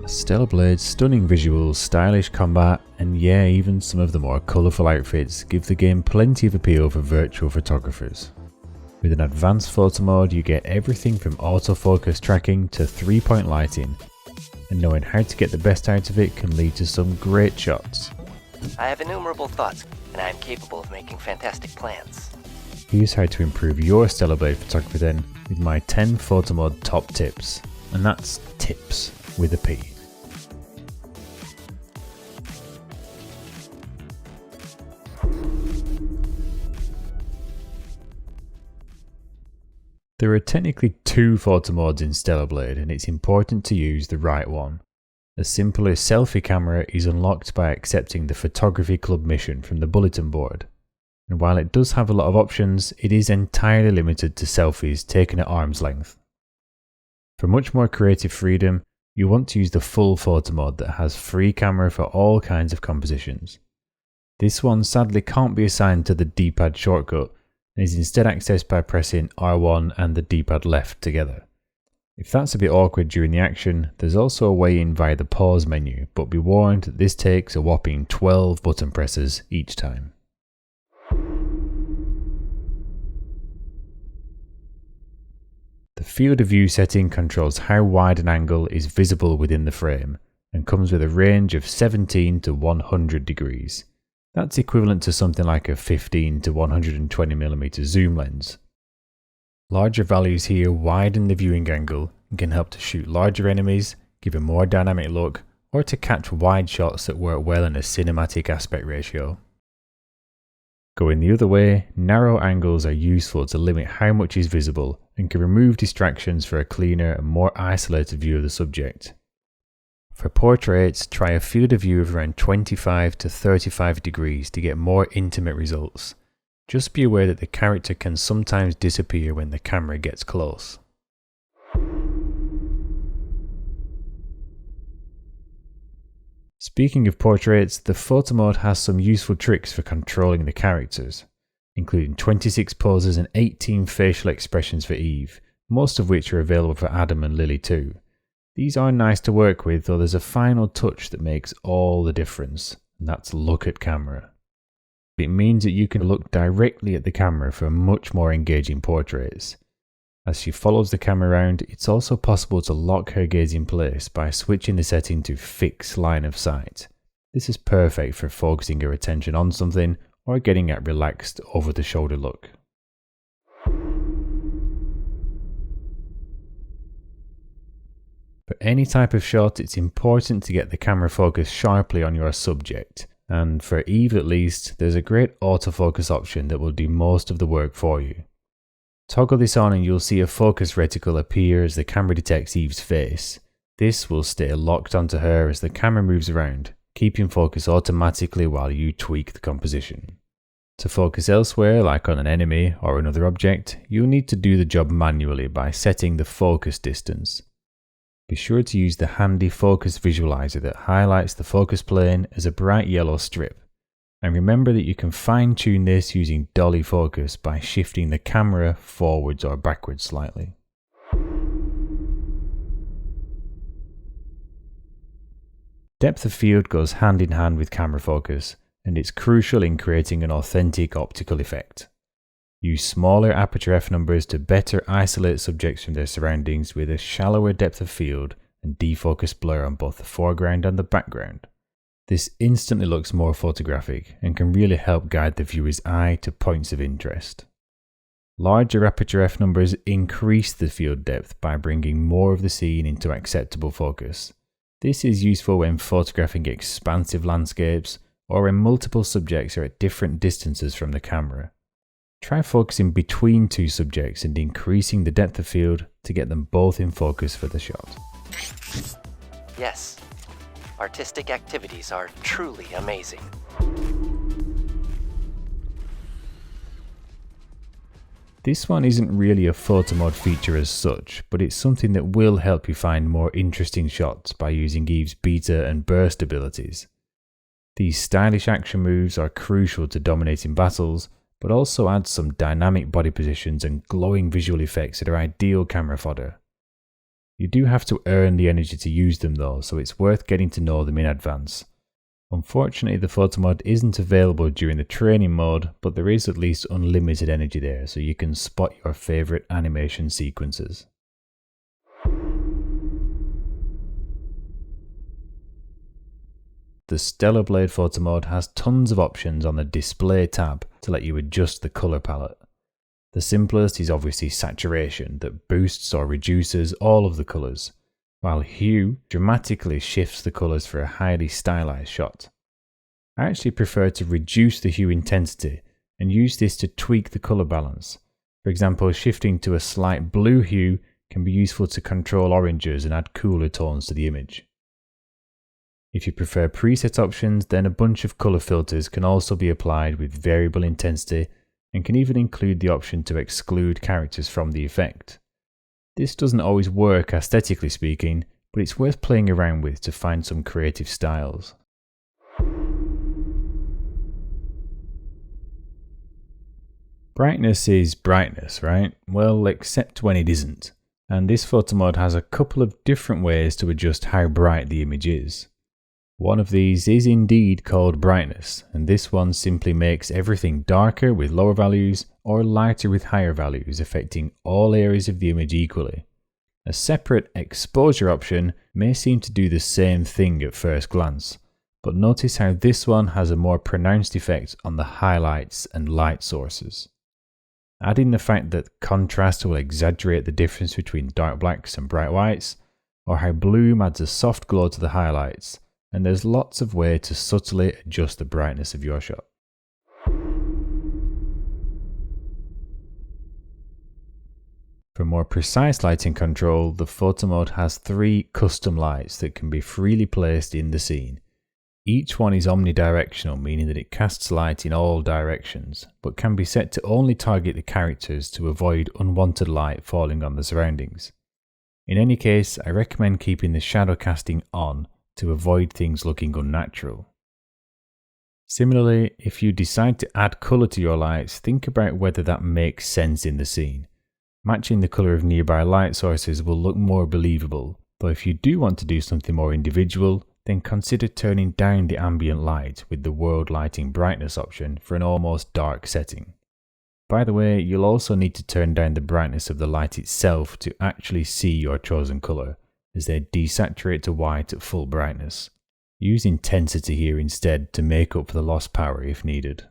Stellar Blade's stunning visuals, stylish combat, and yeah, even some of the more colourful outfits give the game plenty of appeal for virtual photographers. With an advanced photo mode, you get everything from autofocus tracking to 3-point lighting, and knowing how to get the best out of it can lead to some great shots. I have innumerable thoughts, and I am capable of making fantastic plans. Here's how to improve your Stellar Blade photography then, with my 10 photo mode top tips, and that's tips with a P. There are technically two photo modes in Stellar Blade, and it's important to use the right one. A simpler selfie camera is unlocked by accepting the Photography Club mission from the bulletin board. And while it does have a lot of options, it is entirely limited to selfies taken at arm's length. For much more creative freedom, you want to use the full photo mode that has free camera for all kinds of compositions. This one sadly can't be assigned to the D-pad shortcut, and is instead accessed by pressing R1 and the D-pad left together. If that's a bit awkward during the action, there's also a way in via the pause menu, but be warned that this takes a whopping 12 button presses each time. The field of view setting controls how wide an angle is visible within the frame, and comes with a range of 17 to 100 degrees. That's equivalent to something like a 15 to 120mm zoom lens. Larger values here widen the viewing angle and can help to shoot larger enemies, give a more dynamic look, or to catch wide shots that work well in a cinematic aspect ratio. Going the other way, narrow angles are useful to limit how much is visible and can remove distractions for a cleaner and more isolated view of the subject. For portraits, try a field of view of around 25 to 35 degrees to get more intimate results. Just be aware that the character can sometimes disappear when the camera gets close. Speaking of portraits, the photo mode has some useful tricks for controlling the characters, including 26 poses and 18 facial expressions for Eve, most of which are available for Adam and Lily too. These are nice to work with, though there's a final touch that makes all the difference, and that's look at camera. It means that you can look directly at the camera for much more engaging portraits. As she follows the camera around, it's also possible to lock her gaze in place by switching the setting to fix line of sight. This is perfect for focusing your attention on something or getting a relaxed over the shoulder look. For any type of shot, it's important to get the camera focused sharply on your subject, and for Eve at least, there's a great autofocus option that will do most of the work for you. Toggle this on and you'll see a focus reticle appear as the camera detects Eve's face. This will stay locked onto her as the camera moves around, keeping focus automatically while you tweak the composition. To focus elsewhere, like on an enemy or another object, you'll need to do the job manually by setting the focus distance. Be sure to use the handy focus visualizer that highlights the focus plane as a bright yellow strip. And remember that you can fine-tune this using dolly focus by shifting the camera forwards or backwards slightly. Depth of field goes hand in hand with camera focus, and it's crucial in creating an authentic optical effect. Use smaller aperture f-numbers to better isolate subjects from their surroundings with a shallower depth of field and defocus blur on both the foreground and the background. This instantly looks more photographic and can really help guide the viewer's eye to points of interest. Larger aperture f-numbers increase the field depth by bringing more of the scene into acceptable focus. This is useful when photographing expansive landscapes or when multiple subjects are at different distances from the camera. Try focusing between two subjects and increasing the depth of field to get them both in focus for the shot. Yes, artistic activities are truly amazing. This one isn't really a photo mode feature as such, but it's something that will help you find more interesting shots by using Eve's beta and burst abilities. These stylish action moves are crucial to dominating battles, but also add some dynamic body positions and glowing visual effects that are ideal camera fodder. You do have to earn the energy to use them though, so it's worth getting to know them in advance. Unfortunately, the photo mod isn't available during the training mode, but there is at least unlimited energy there, so you can spot your favourite animation sequences. The Stellar Blade photo mode has tons of options on the Display tab to let you adjust the colour palette. The simplest is obviously saturation, that boosts or reduces all of the colours, while hue dramatically shifts the colours for a highly stylised shot. I actually prefer to reduce the hue intensity and use this to tweak the colour balance. For example, shifting to a slight blue hue can be useful to control oranges and add cooler tones to the image. If you prefer preset options, then a bunch of colour filters can also be applied with variable intensity and can even include the option to exclude characters from the effect. This doesn't always work aesthetically speaking, but it's worth playing around with to find some creative styles. Brightness is brightness, right? Well, except when it isn't. And this photo mod has a couple of different ways to adjust how bright the image is. One of these is indeed called brightness, and this one simply makes everything darker with lower values or lighter with higher values, affecting all areas of the image equally. A separate exposure option may seem to do the same thing at first glance, but notice how this one has a more pronounced effect on the highlights and light sources. Add in the fact that contrast will exaggerate the difference between dark blacks and bright whites, or how bloom adds a soft glow to the highlights, and there's lots of ways to subtly adjust the brightness of your shot. For more precise lighting control, the photo mode has 3 custom lights that can be freely placed in the scene. Each one is omnidirectional, meaning that it casts light in all directions, but can be set to only target the characters to avoid unwanted light falling on the surroundings. In any case, I recommend keeping the shadow casting on to avoid things looking unnatural. Similarly, if you decide to add colour to your lights, think about whether that makes sense in the scene. Matching the colour of nearby light sources will look more believable, but if you do want to do something more individual, then consider turning down the ambient light with the world lighting brightness option for an almost dark setting. By the way, you'll also need to turn down the brightness of the light itself to actually see your chosen colour, as they desaturate to white at full brightness. Use intensity here instead to make up for the lost power if needed.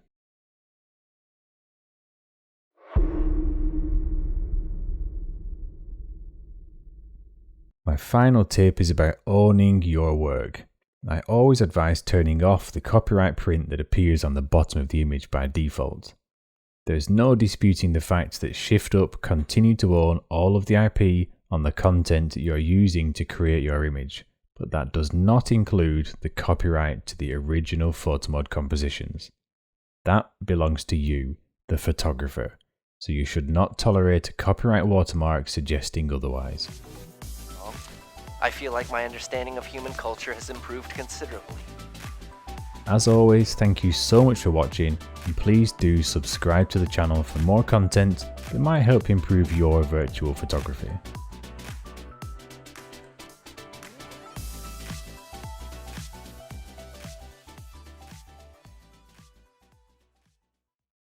My final tip is about owning your work. I always advise turning off the copyright print that appears on the bottom of the image by default. There's no disputing the fact that Shift Up continue to own all of the IP on the content you're using to create your image, but that does not include the copyright to the original photo mod compositions. That belongs to you, the photographer, so you should not tolerate a copyright watermark suggesting otherwise. I feel like my understanding of human culture has improved considerably. As always, thank you so much for watching, and please do subscribe to the channel for more content that might help improve your virtual photography.